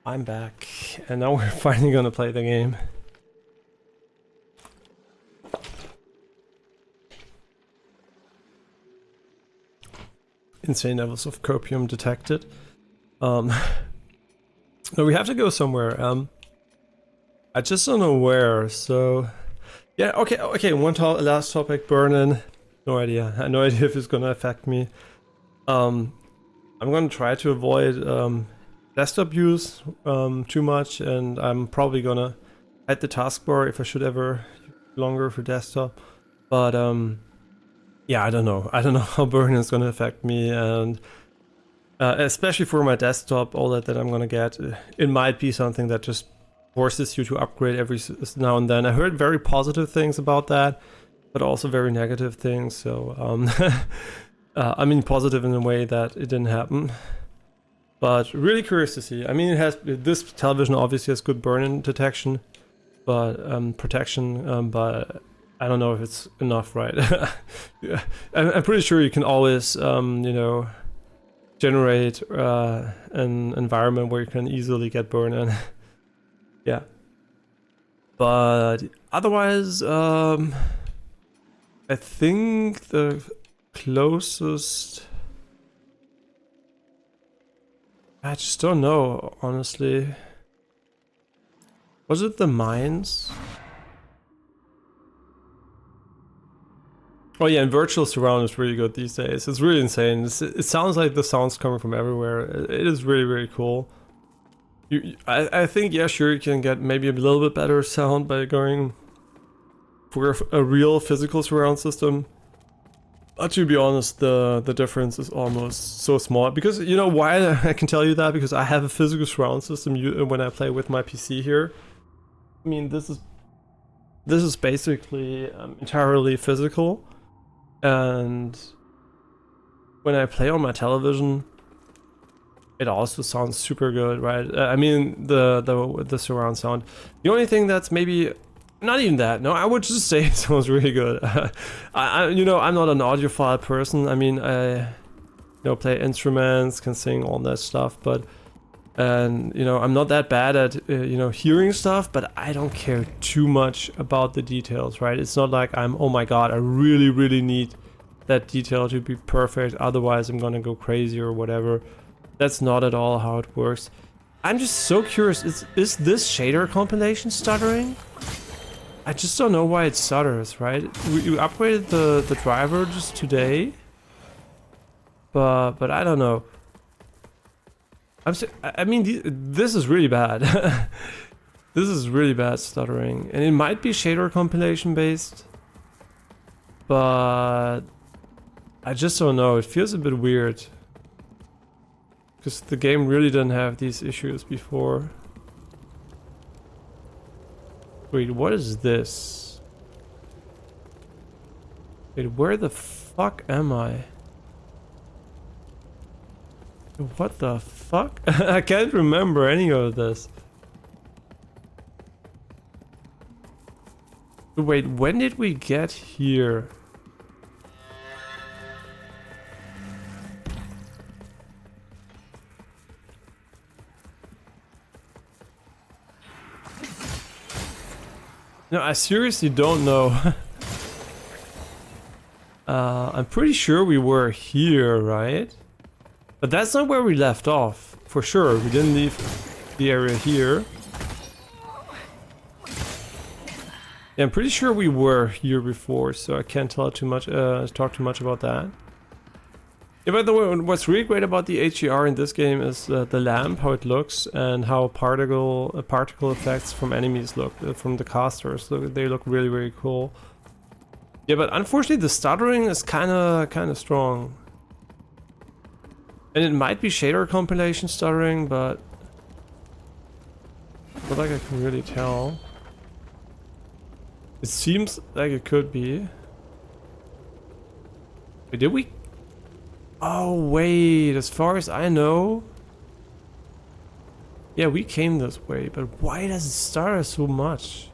I'm back, and now we're finally gonna play the game. Insane levels of copium detected. No, we have to go somewhere. I just don't know where, so... Yeah, okay, last topic, burn-in. No idea. I have no idea if it's gonna affect me. I'm gonna try to avoid desktop use too much, and I'm probably gonna hide the taskbar if I should ever use it longer for desktop. But yeah, I don't know how burn is gonna affect me, and especially for my desktop, all that I'm gonna get, it might be something that just forces you to upgrade every now and then. I heard very positive things about that, but also very negative things. So I mean positive in a way that it didn't happen. But really curious to see. I mean, this television obviously has good burn-in detection, but protection, but I don't know if it's enough, right? Yeah. I'm pretty sure you can always, you know, generate an environment where you can easily get burn-in. Yeah. But otherwise, I think the closest... I just don't know, honestly. Was it the mines? Oh yeah, and virtual surround is really good these days. It's really insane. It sounds like the sound's coming from everywhere. It is really, really cool. I think, yeah, sure, you can get maybe a little bit better sound by going for a real physical surround system. But to be honest, the difference is almost so small. Because, you know why I can tell you that? Because I have a physical surround system when I play with my PC here. I mean, this is basically entirely physical. And when I play on my television, it also sounds super good, right? I mean, the surround sound. The only thing that's maybe not even that. No, I would just say it sounds really good. You know, I'm not an audiophile person. I mean, I play instruments, can sing, all that stuff, but you know, I'm not that bad at you know, hearing stuff, but I don't care too much about the details, right? It's not like oh my god, I really need that detail to be perfect, otherwise I'm gonna go crazy or whatever. That's not at all how it works. I'm just so curious, is this shader compilation stuttering? I just don't know why it stutters, right? We upgraded the driver just today, but I don't know. I mean, this is really bad. This is really bad stuttering, and it might be shader compilation based, but I just don't know. It feels a bit weird because the game really didn't have these issues before. Wait, what is this? Wait, where the fuck am I? What the fuck? I can't remember any of this. Wait, when did we get here? No, I seriously don't know. I'm pretty sure we were here, right? But that's not where we left off, for sure. We didn't leave the area here. Yeah, I'm pretty sure we were here before, so I can't tell too much, talk too much about that. Yeah, by the way, what's really great about the HDR in this game is the lamp, how it looks, and how particle effects from enemies look, from the casters. They look really, really cool. Yeah, but unfortunately the stuttering is kind of strong. And it might be shader compilation stuttering, but not like I can really tell. It seems like it could be. Wait, did we? Oh wait, as far as I know, yeah, we came this way, but why does it stutter so much?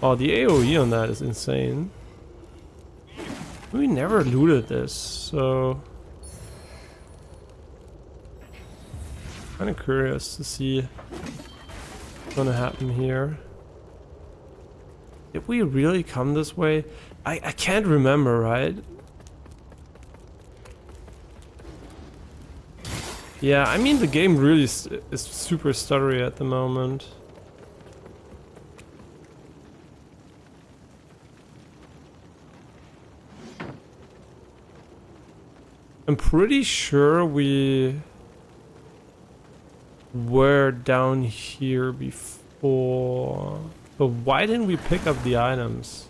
Oh, the AoE on that is insane. We never looted this, so kind of curious to see what's gonna happen here. Did we really come this way? I can't remember, right? Yeah, I mean the game really is super stuttery at the moment. I'm pretty sure we were down here before. But why didn't we pick up the items?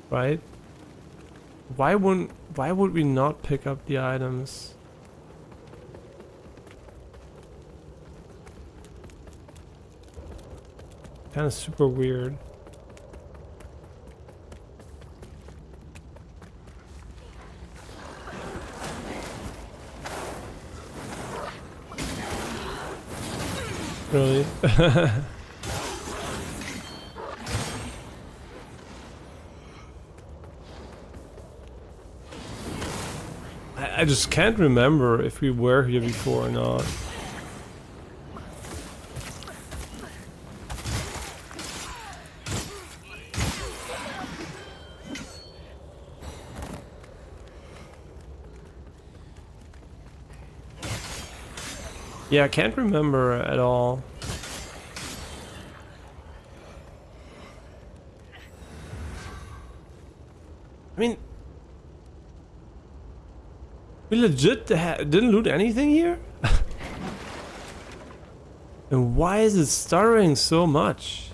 Right? Why would we not pick up the items? Kind of super weird. Really? I just can't remember if we were here before or not. Yeah, I can't remember at all. I mean, we legit didn't loot anything here? And why is it stuttering so much?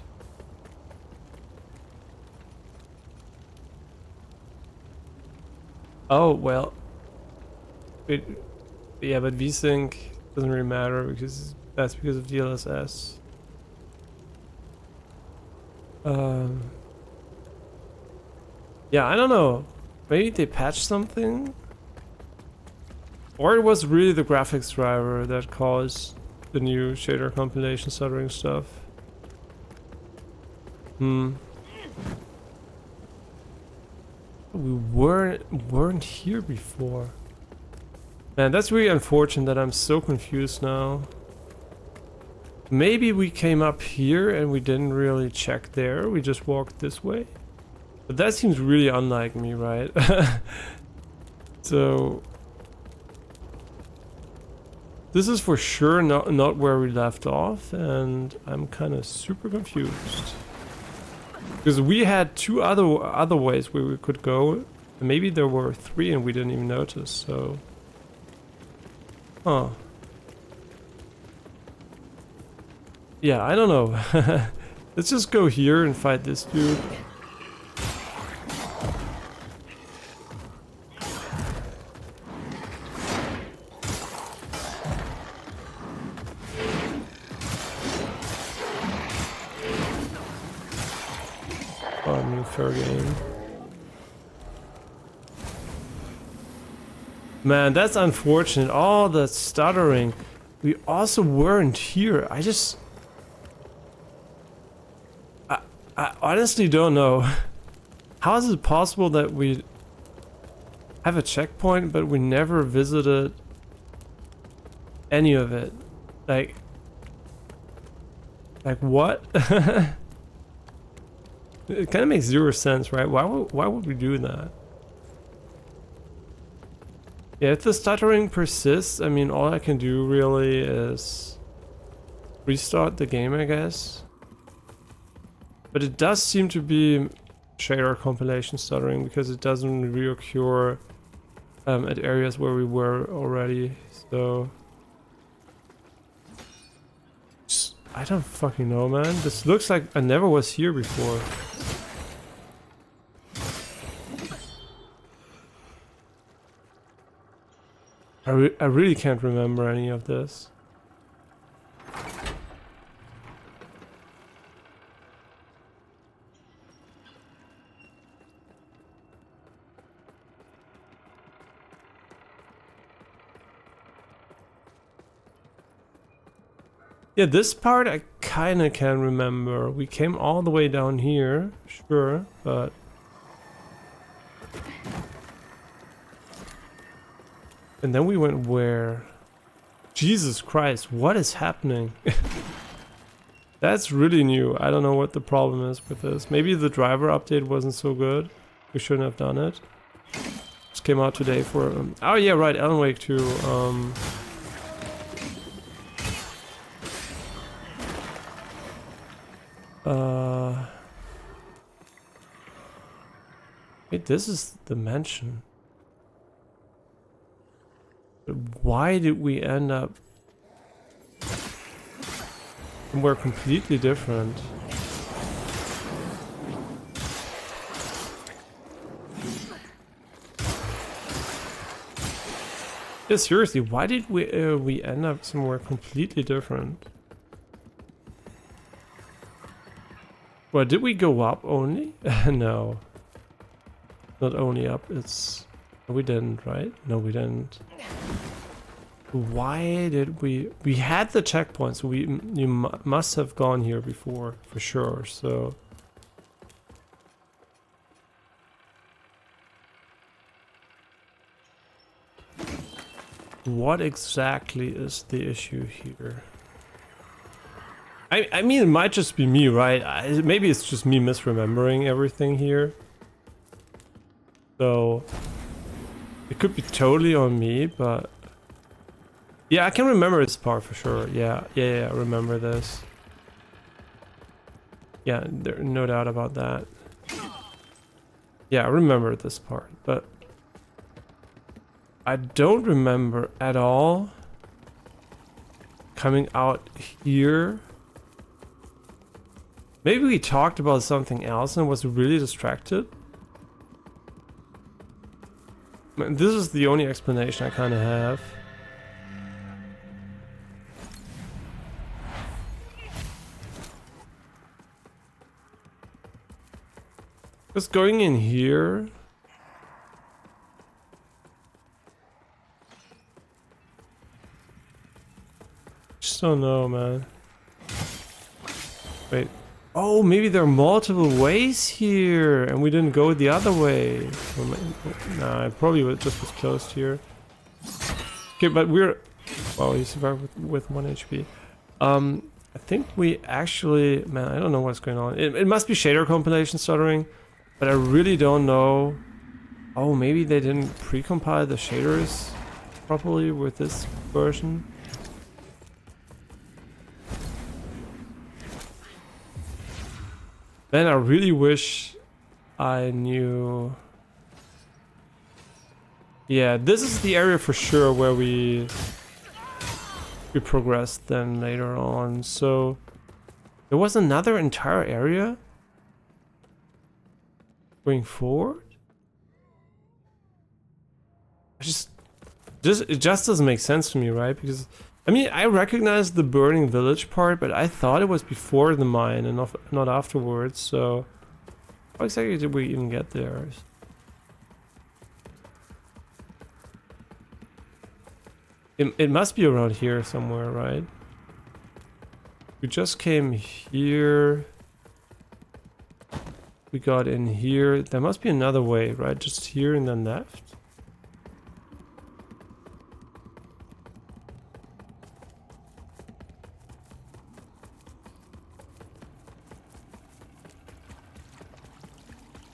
Oh, well. Yeah, but VSync doesn't really matter because that's because of DLSS. Yeah, I don't know. Maybe they patched something? Or it was really the graphics driver that caused the new shader compilation stuttering stuff. We weren't here before. Man, that's really unfortunate that I'm so confused now. Maybe we came up here and we didn't really check there. We just walked this way. But that seems really unlike me, right? So this is for sure not where we left off, and I'm kind of super confused. Because we had two other ways where we could go. Maybe there were three and we didn't even notice, so... Huh. Yeah, I don't know. Let's just go here and fight this dude. Oh, I mean, fair game. Man, that's unfortunate. All the stuttering. We also weren't here. I honestly don't know. How is it possible that we have a checkpoint, but we never visited any of it? Like what? It kind of makes zero sense, right? Why would we do that? Yeah, if the stuttering persists, I mean, all I can do really is restart the game, I guess. But it does seem to be shader compilation stuttering because it doesn't reoccur at areas where we were already, so... I don't fucking know, man. This looks like I never was here before. I really can't remember any of this. Yeah, this part I kinda can remember. We came all the way down here, sure, but... And then we went where? Jesus Christ, what is happening? That's really new. I don't know what the problem is with this. Maybe the driver update wasn't so good. We shouldn't have done it. Just came out today for... oh yeah, right, Alan Wake 2. Wait, this is the mansion. But why did we end up somewhere completely different? Yeah, seriously, why did we end up somewhere completely different? Well, did we go up only? No. Not only up, it's... we didn't, right? No, we didn't. Why did we... we had the checkpoints, so you must have gone here before, for sure, so... What exactly is the issue here? I mean, it might just be me, right? Maybe it's just me misremembering everything here. So... it could be totally on me, but... yeah, I can remember this part for sure. Yeah, I remember this. Yeah, there's no doubt about that. Yeah, I remember this part, but... I don't remember at all coming out here. Maybe we talked about something else and was really distracted. This is the only explanation I kind of have. Just going in here. Just don't know, man. Wait. Oh, maybe there are multiple ways here, and we didn't go the other way. Nah, I probably just was closed here. Okay, but we're... well, he survived with 1 HP. I think we actually... man, I don't know what's going on. It must be shader compilation stuttering, but I really don't know. Oh, maybe they didn't pre-compile the shaders properly with this version. Man, I really wish I knew... yeah, this is the area for sure where we progressed then later on. So there was another entire area going forward. It just doesn't make sense to me, right? Because I mean, I recognize the burning village part, but I thought it was before the mine and not afterwards, so... how exactly did we even get there? It must be around here somewhere, right? We just came here. We got in here. There must be another way, right? Just here and then left.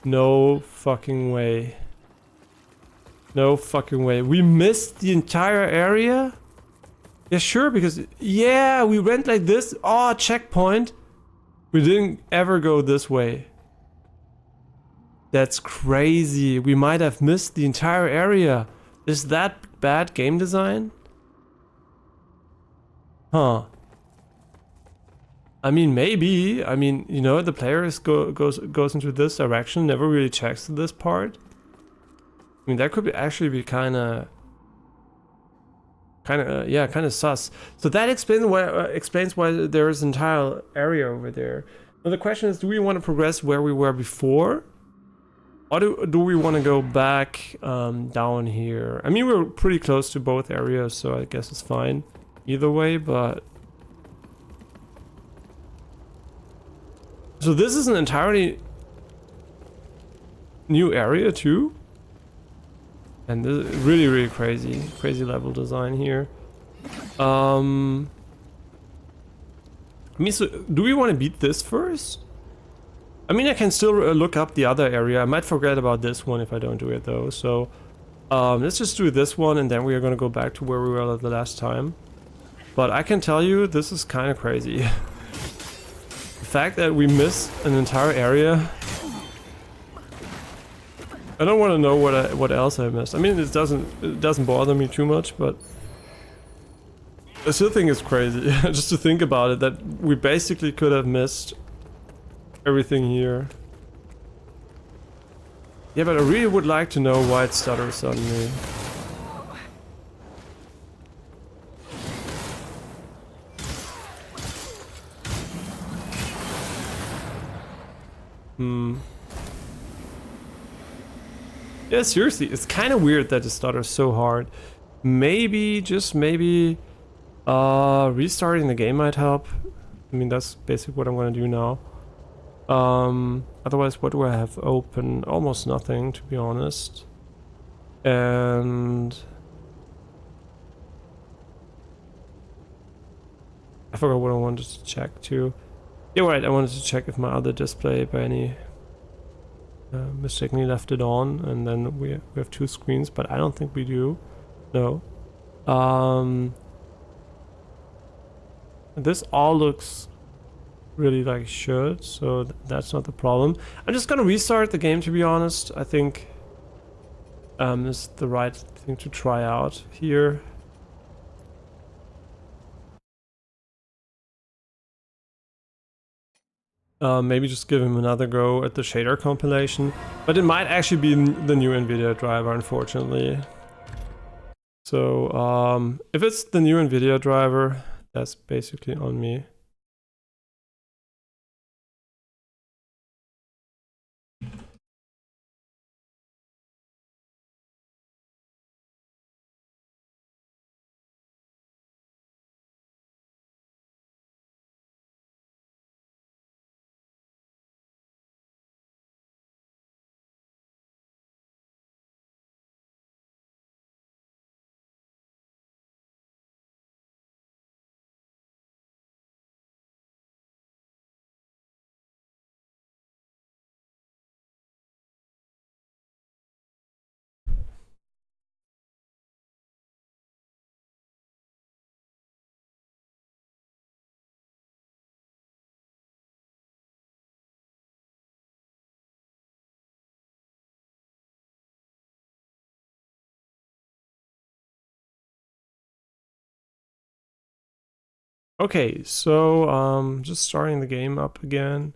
No fucking way. No fucking way. We missed the entire area? Yeah, sure, because... yeah, we went like this. Oh, checkpoint. We didn't ever go this way. That's crazy. We might have missed the entire area. Is that bad game design? Huh. I mean, maybe. I mean, you know, the player goes into this direction, never really checks this part. I mean, that could actually be kind of sus. So that explains why there is an entire area over there. Now the question is, do we want to progress where we were before, or do we want to go back down here? I mean, we're pretty close to both areas, so I guess it's fine either way. But So this is an entirely new area too. And this is really, really crazy level design here. I mean, so do we want to beat this first? I mean, I can still look up the other area. I might forget about this one if I don't do it though. So let's just do this one, and then we are going to go back to where we were the last time. But I can tell you, this is kind of crazy. The fact that we missed an entire area. I don't want to know what else I missed. I mean, it doesn't bother me too much, but I still think it's crazy just to think about it, that we basically could have missed everything here. Yeah, but I really would like to know why it stutters suddenly. Yeah, seriously, it's kind of weird that it stutters so hard. Maybe, just maybe, restarting the game might help. I mean, that's basically what I'm gonna do now. Otherwise, what do I have open? Almost nothing, to be honest. And I forgot what I wanted to check too. Yeah, right, I wanted to check if my other display by any mistakenly left it on, and then we have two screens, but I don't think we do. No. This all looks really like it should, so that's not the problem. I'm just gonna restart the game, to be honest. I think this is the right thing to try out here. Maybe just give him another go at the shader compilation, but it might actually be the new NVIDIA driver, unfortunately. So if it's the new NVIDIA driver, that's basically on me. Okay, so just starting the game up again.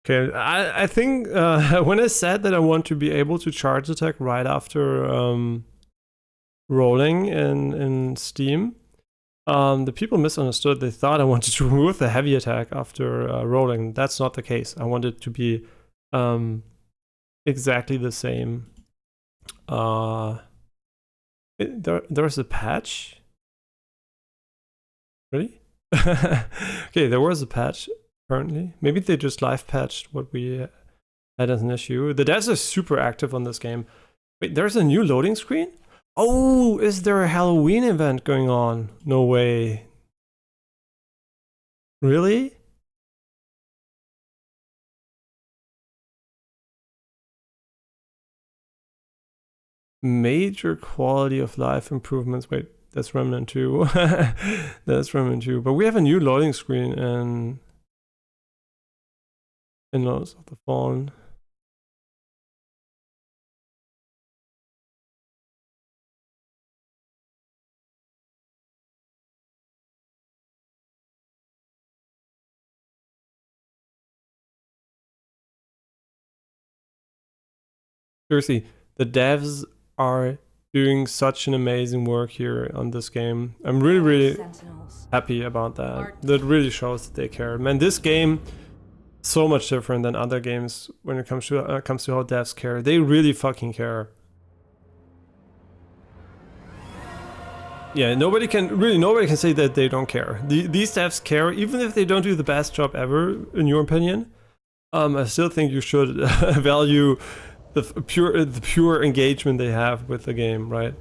Okay, I think when I said that I want to be able to charge attack right after rolling in Steam, the people misunderstood. They thought I wanted to remove the heavy attack after rolling. That's not the case. I want it to be exactly the same. There's a patch? Really? Okay, there was a patch. Currently, maybe they just live patched what we had as an issue. The devs are super active on this game. Wait, there's a new loading screen? Oh, is there a Halloween event going on? No way. Really? Major quality of life improvements. Wait, that's Remnant 2. That's Remnant 2. But we have a new loading screen, and In-laws of the Fallen. Seriously, the devs are doing such an amazing work here on this game. I'm really happy about that. That really shows that they care. Man, this game so much different than other games when it comes to how devs care. They really fucking care. Yeah, nobody can say that they don't care. These devs care, even if they don't do the best job ever, in your opinion. I still think you should value the pure engagement they have with the game, right?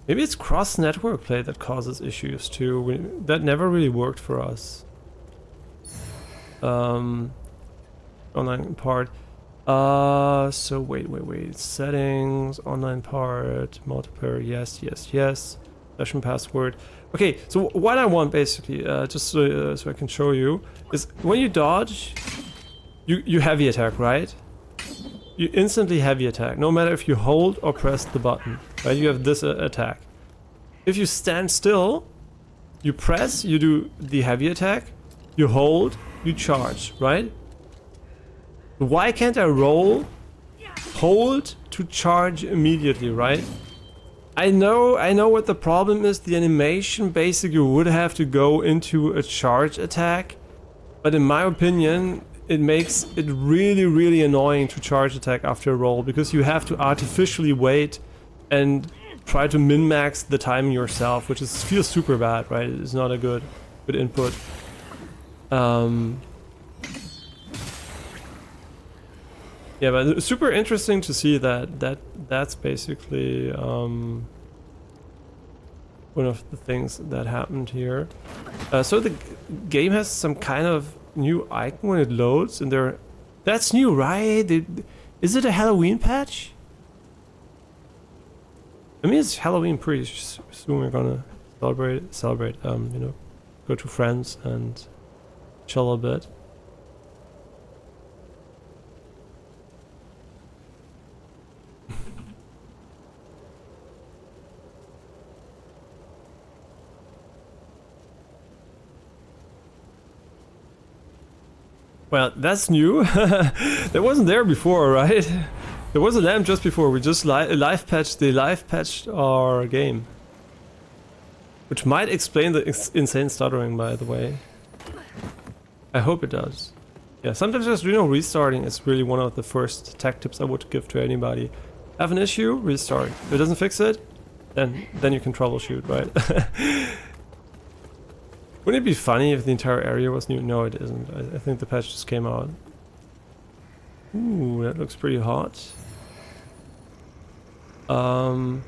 Maybe it's cross-network play that causes issues too. That never really worked for us. Online part. So wait. Settings, online part, multiplayer. Yes. Session password. Okay, so what I want basically, just so I can show you, is when you dodge, you heavy attack, right? You instantly heavy attack, no matter if you hold or press the button, right? You have this attack. If you stand still, you press, you do the heavy attack, you hold, you charge, right? Why can't I roll, hold to charge immediately, right? I know what the problem is. The animation basically would have to go into a charge attack, but in my opinion, it makes it really annoying to charge attack after a roll, because you have to artificially wait and try to min-max the timing yourself, which feels super bad, right? It's not a good input. Yeah, but it's super interesting to see that's basically one of the things that happened here. So the game has some kind of new icon when it loads, and that's new, right? Is it a Halloween patch? I mean, it's Halloween pretty soon. We're gonna celebrate. You know, go to friends and chill a bit. Well, that's new. That wasn't there before, right? There was a lamp just before. We just live patched our game, which might explain the insane stuttering, by the way. I hope it does. Yeah, sometimes just restarting is really one of the first tech tips I would give to anybody. Have an issue, restart. If it doesn't fix it, then you can troubleshoot, right? Wouldn't it be funny if the entire area was new? No, it isn't. I think the patch just came out. Ooh, that looks pretty hot. Kind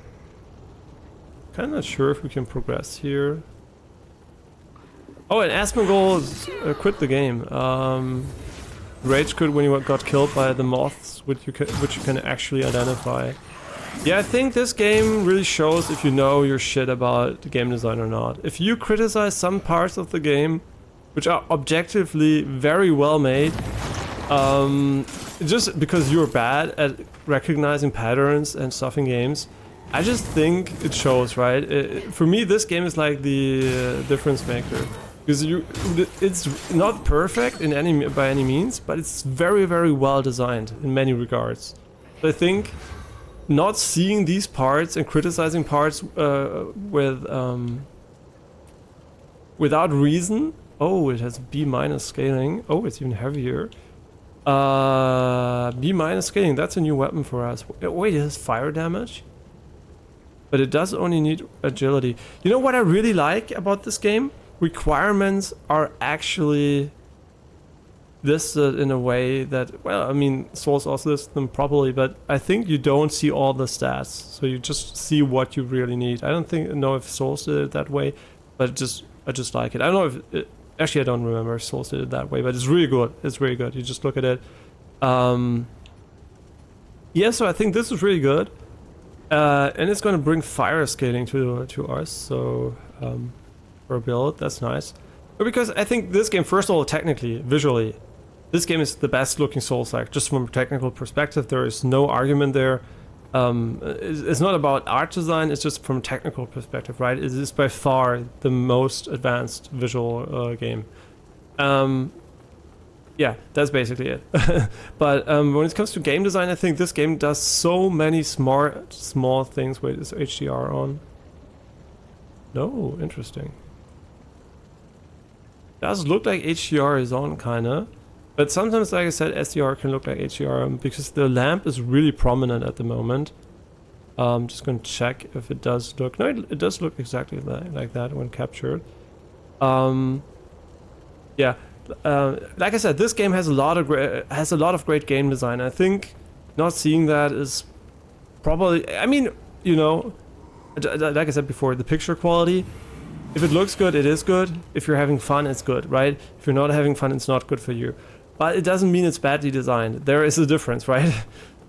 of not sure if we can progress here. Oh, and Asmongold quit the game. Rage quit when he got killed by the moths, which you can actually identify. Yeah, I think this game really shows if you know your shit about the game design or not. If you criticize some parts of the game, which are objectively very well made, just because you're bad at recognizing patterns and stuff in games, I just think it shows, right? For me, this game is like the difference maker. Because it's not perfect by any means, but it's very well designed in many regards. So I think not seeing these parts and criticizing parts without reason. Oh, it has B- scaling. Oh, it's even heavier. B- scaling, that's a new weapon for us. Wait, it has fire damage? But it does only need agility. You know what I really like about this game? Requirements are actually listed in a way that, well, I mean, Souls also lists them properly, but I think you don't see all the stats, so you just see what you really need. I don't know if Souls did it that way, but I just like it. I don't know if actually I don't remember if Souls did it that way, but it's really good. It's really good. You just look at it. Yeah, so I think this is really good, and it's going to bring fire scaling to us. So for a build, that's nice. But because I think this game, first of all, technically, visually, this game is the best looking Souls-like, just from a technical perspective. There is no argument there. It's not about art design, it's just from a technical perspective, right? It is by far the most advanced visual game. Yeah, that's basically it. But when it comes to game design, I think this game does so many small things. Wait, is HDR on? No, interesting. Does look like HDR is on, kinda. But sometimes, like I said, SDR can look like HDR because the lamp is really prominent at the moment. I'm just gonna check if it does look. No, it does look exactly like that when captured. Yeah, like I said, this game has a lot of great game design. I think not seeing that is probably. I mean, you know, like I said before, the picture quality. If it looks good, it is good. If you're having fun, it's good, right? If you're not having fun, it's not good for you. But it doesn't mean it's badly designed. There is a difference, right?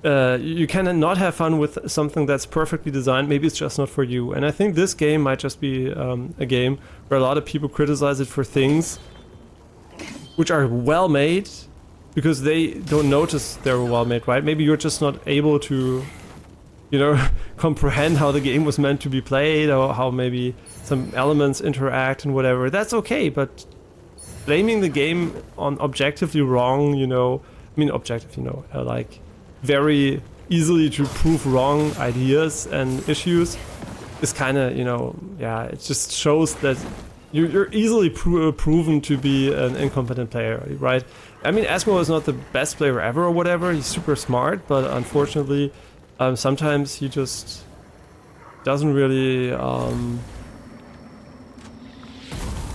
You can not have fun with something that's perfectly designed. Maybe it's just not for you. And I think this game might just be a game where a lot of people criticize it for things which are well made because they don't notice they're well made, right? Maybe you're just not able to, you know, comprehend how the game was meant to be played or how maybe some elements interact and whatever. That's okay, but blaming the game on objectively wrong, you know, I mean objective, you know, like very easily to prove wrong ideas and issues is kind of, you know, yeah, it just shows that you're easily proven to be an incompetent player, right? I mean, Asmo is not the best player ever or whatever, he's super smart, but unfortunately, sometimes he just doesn't really,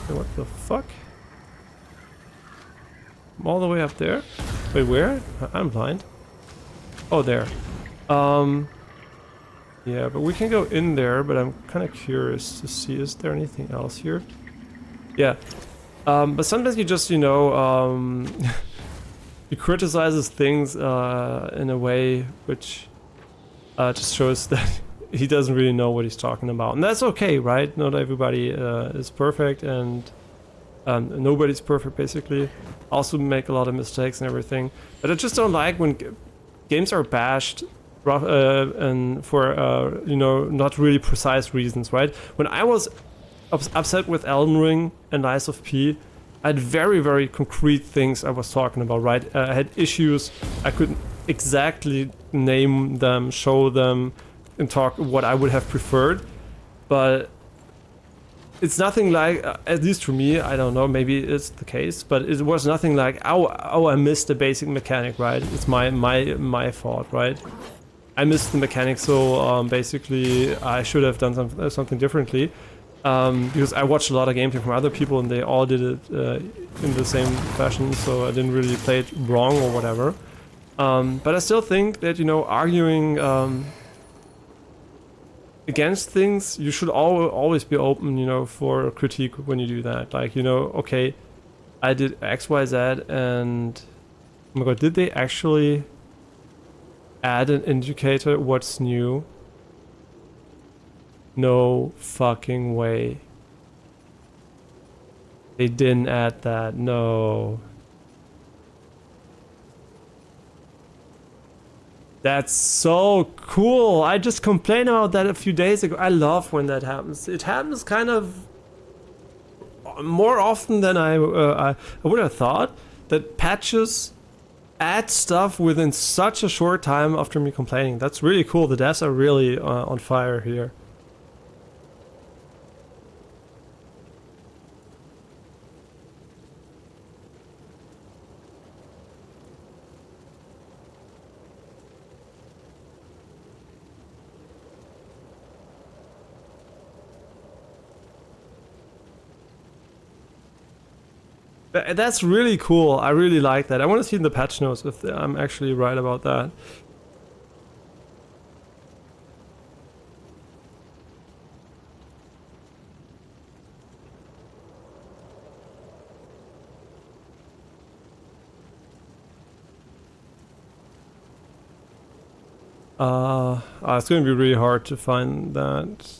what the fuck? I'm all the way up there? Wait, where? I'm blind. Oh, there. Yeah, but we can go in there, but I'm kind of curious to see, is there anything else here? Yeah. But sometimes you just, you know, he criticizes things in a way which just shows that he doesn't really know what he's talking about. And that's okay, right? Not everybody is perfect, and nobody's perfect, basically. Also make a lot of mistakes and everything. But I just don't like when games are bashed and for, you know, not really precise reasons, right? When I was upset with Elden Ring and Lies of P, I had very, very concrete things I was talking about, right? I had issues, I couldn't exactly name them, show them, and talk what I would have preferred, but it's nothing like, at least for me, I don't know, maybe it's the case, but it was nothing like, oh, I missed the basic mechanic, right? It's my fault, right? I missed the mechanic, so basically I should have done something differently, because I watched a lot of gameplay from other people and they all did it in the same fashion, so I didn't really play it wrong or whatever. But I still think that, you know, arguing against things, you should always be open, you know, for critique when you do that. Like, you know, okay, I did X, Y, Z, and oh my god, did they actually add an indicator what's new? No fucking way. They didn't add that, no. That's so cool. I just complained about that a few days ago. I love when that happens. It happens kind of more often than I would have thought, that patches add stuff within such a short time after me complaining. That's really cool. The devs are really on fire here. That's really cool. I really like that. I want to see in the patch notes if I'm actually right about that. It's going to be really hard to find that.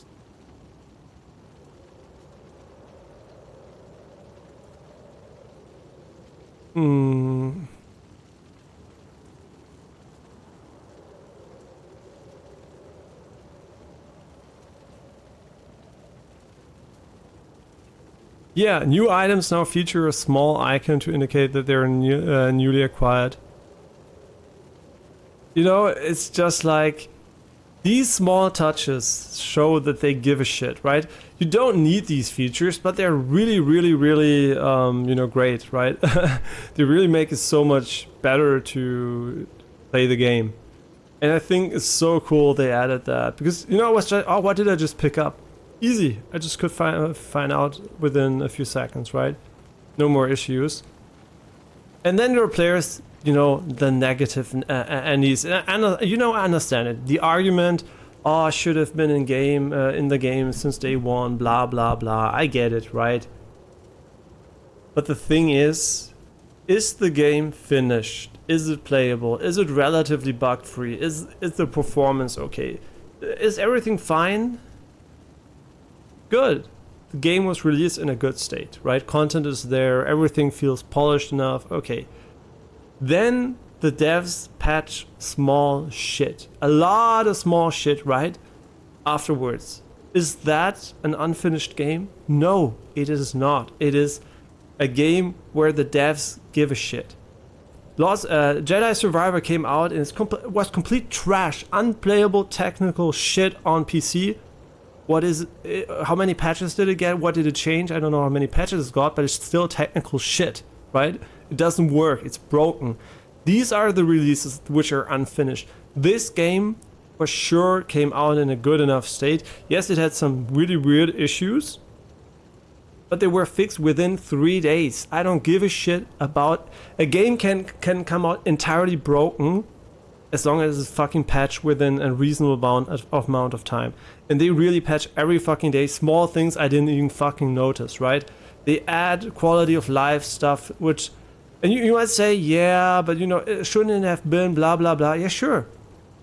Yeah, new items now feature a small icon to indicate that they're newly acquired. You know, it's just like these small touches show that they give a shit, right? You don't need these features, but they're really, really, really, you know, great, right? They really make it so much better to play the game. And I think it's so cool they added that because, you know, what did I just pick up? Easy. I just could find out within a few seconds, right? No more issues. And then there are players, you know, the negative and these, and you know, I understand it. The argument, oh, I should have been in the game since day one, blah blah blah. I get it, right? But the thing is the game finished? Is it playable? Is it relatively bug free? Is the performance okay? Is everything fine? Good. The game was released in a good state, right? Content is there, everything feels polished enough, okay. Then the devs patch small shit. A lot of small shit, right? Afterwards. Is that an unfinished game? No, it is not. It is a game where the devs give a shit. Jedi Survivor came out and was complete trash, unplayable technical shit on PC. What is it? How many patches did it get? What did it change? I don't know how many patches it got, but it's still technical shit, right? It doesn't work. It's broken. These are the releases which are unfinished. This game for sure came out in a good enough state. Yes, it had some really weird issues, but they were fixed within 3 days. I don't give a shit about a game can come out entirely broken as long as it's fucking patched within a reasonable amount of time. And they really patch every fucking day. Small things I didn't even fucking notice, right? They add quality of life stuff, which... And you might say, yeah, but you know, it shouldn't have been blah, blah, blah. Yeah, sure.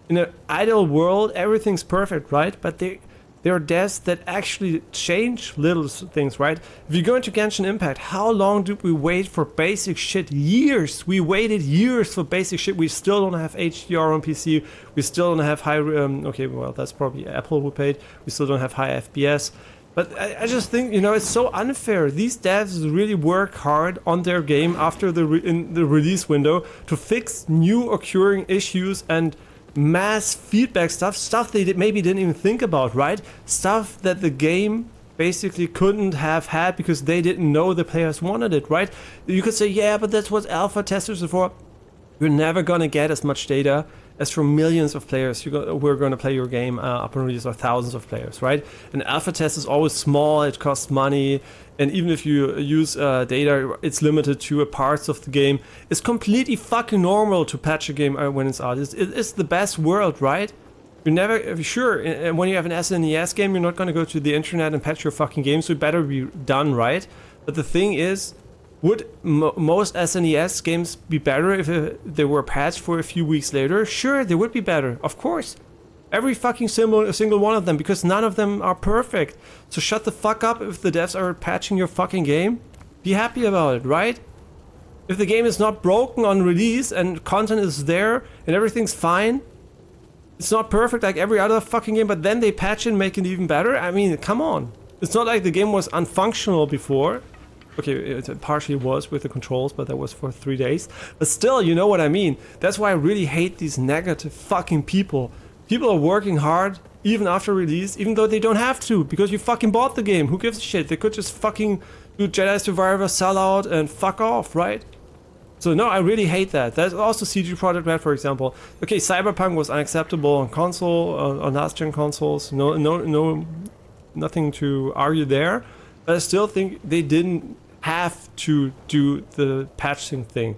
In an ideal world, everything's perfect, right? But there are devs that actually change little things, right? If you go into Genshin Impact, how long did we wait for basic shit? Years! We waited years for basic shit. We still don't have HDR on PC. We still don't have high... okay, well, that's probably Apple who paid. We still don't have high FPS. But I just think, you know, it's so unfair. These devs really work hard on their game after in the release window to fix new occurring issues and mass feedback stuff they maybe didn't even think about, right? Stuff that the game basically couldn't have had because they didn't know the players wanted it, right? You could say, yeah, but that's what alpha testers are for. You're never gonna get as much data as from millions of players who are going to play your game upon release, or thousands of players, right? An alpha test is always small, it costs money, and even if you use data, it's limited to parts of the game. It's completely fucking normal to patch a game when it's out. It's the best world, right? You're never, sure, when you have an SNES game, you're not going to go to the internet and patch your fucking game, so it better be done right. But the thing is, would most SNES games be better if they were patched for a few weeks later? Sure, they would be better, of course. Every fucking single one of them, because none of them are perfect. So shut the fuck up if the devs are patching your fucking game. Be happy about it, right? If the game is not broken on release and content is there and everything's fine, it's not perfect like every other fucking game, but then they patch it and make it even better? I mean, come on. It's not like the game was unfunctional before. Okay, it partially was with the controls, but that was for 3 days. But still, you know what I mean. That's why I really hate these negative fucking people. People are working hard, even after release, even though they don't have to, because you fucking bought the game. Who gives a shit? They could just fucking do Jedi Survivor, sell out, and fuck off, right? So no, I really hate that. That's also CD Projekt Red, for example. Okay, Cyberpunk was unacceptable on console, on last-gen consoles. Nothing to argue there. But I still think they didn't have to do the patching thing,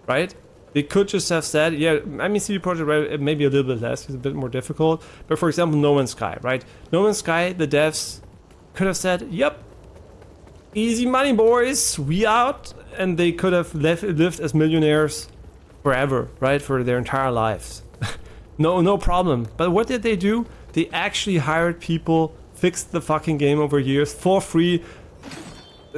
right? They could just have said, yeah, I mean, CD Projekt Red, maybe a little bit less, it's a bit more difficult. But for example, No Man's Sky, right? No Man's Sky, the devs could have said, yep, easy money, boys, we out. And they could have lived as millionaires forever, right? For their entire lives. No problem. But what did they do? They actually hired people, fixed the fucking game over years for free.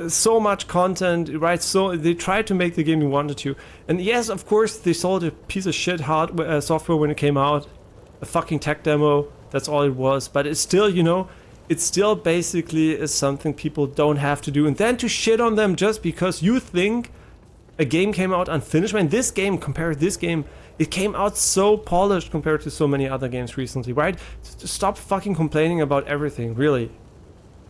So much content, right? So they tried to make the game you wanted to. And yes, of course, they sold a piece of shit hardware software when it came out. A fucking tech demo, that's all it was. But it's still, you know, it still basically is something people don't have to do. And then to shit on them just because you think a game came out unfinished. Man, this game, compared to this game, it came out so polished compared to so many other games recently, right? Stop fucking complaining about everything, really.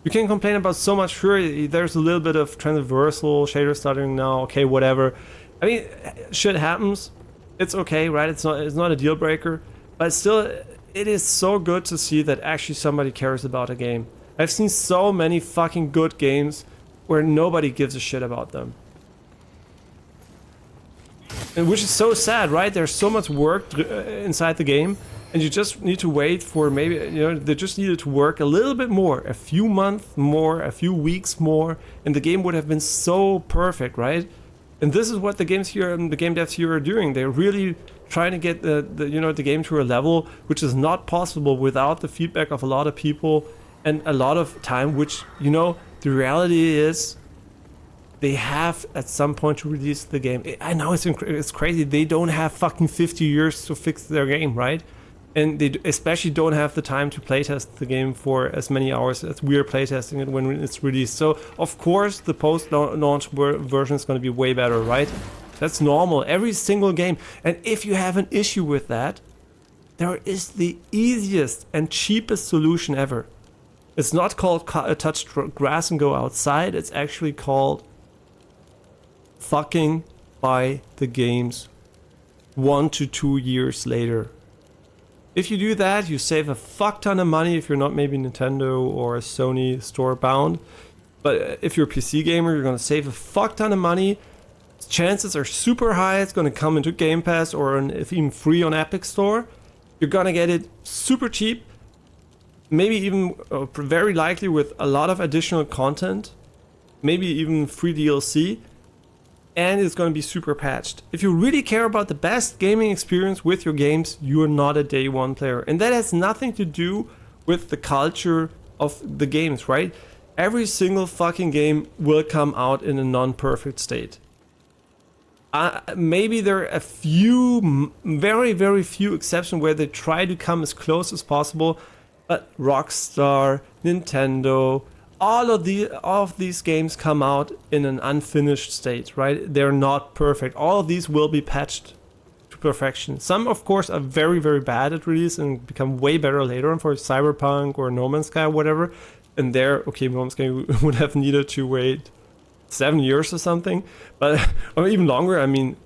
You can complain about so much. Sure, there's a little bit of transversal shader stuttering now. Okay, whatever. I mean, shit happens. It's okay, right? It's not a deal breaker. But still, it is so good to see that actually somebody cares about a game. I've seen so many fucking good games where nobody gives a shit about them. And which is so sad, right? There's so much work inside the game, and you just need to wait for maybe, you know, they just needed to work a little bit more, a few months more, a few weeks more, and the game would have been so perfect, right? And this is what the games here and the game devs here are doing. They're really trying to get the game to a level which is not possible without the feedback of a lot of people and a lot of time, which, you know, the reality is they have at some point to release the game. I know it's crazy. They don't have fucking 50 years to fix their game, right? And they especially don't have the time to playtest the game for as many hours as we are playtesting it when it's released. So of course the post-launch version is going to be way better, right? That's normal, every single game. And if you have an issue with that, there is the easiest and cheapest solution ever. It's not called touch grass and go outside. It's actually called fucking buy the games 1 to 2 years later. If you do that, you save a fuck ton of money if you're not maybe Nintendo or Sony store bound. But if you're a PC gamer, you're going to save a fuck ton of money. Chances are super high it's going to come into Game Pass or if even free on Epic Store. You're going to get it super cheap. Maybe even very likely with a lot of additional content. Maybe even free DLC. And it's going to be super patched. If you really care about the best gaming experience with your games, you are not a day one player. And that has nothing to do with the culture of the games, right? Every single fucking game will come out in a non-perfect state. Maybe there are a few, very, very few exceptions where they try to come as close as possible. But Rockstar, Nintendo, all of these games come out in an unfinished state, right? They're not perfect. All of these will be patched to perfection. Some, of course, are very, very bad at release and become way better later on, for Cyberpunk or No Man's Sky or whatever. And there, okay, No Man's Sky would have needed to wait 7 years or something, but or even longer. I mean,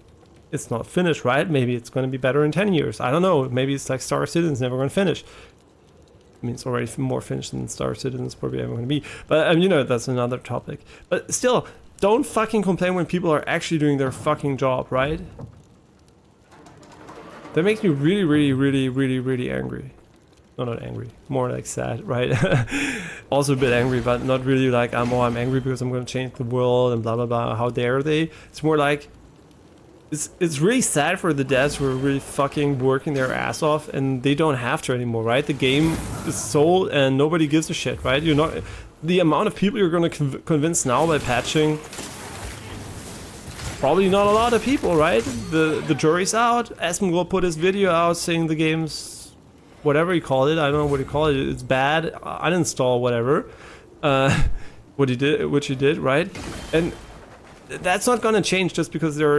it's not finished, right? Maybe it's going to be better in 10 years. I don't know. Maybe it's like Star Citizen's never going to finish. I mean, it's already more finished than Star Citizen's probably ever going to be. But, you know, that's another topic. But still, don't fucking complain when people are actually doing their fucking job, right? That makes me really, really, really, really, really angry. No, not angry. More like sad, right? Also a bit angry, but not really like, I'm angry because I'm going to change the world and blah, blah, blah. How dare they? It's more like, it's really sad for the devs who are really fucking working their ass off and they don't have to anymore, right? The game is sold and nobody gives a shit, right? You're not, the amount of people you're going to convince now by patching, probably not a lot of people, right? The jury's out. Asmongold put his video out saying the game's, whatever you call it, I don't know what you call it, it's bad, uninstall, whatever. Which he did, right? And that's not gonna change just because there are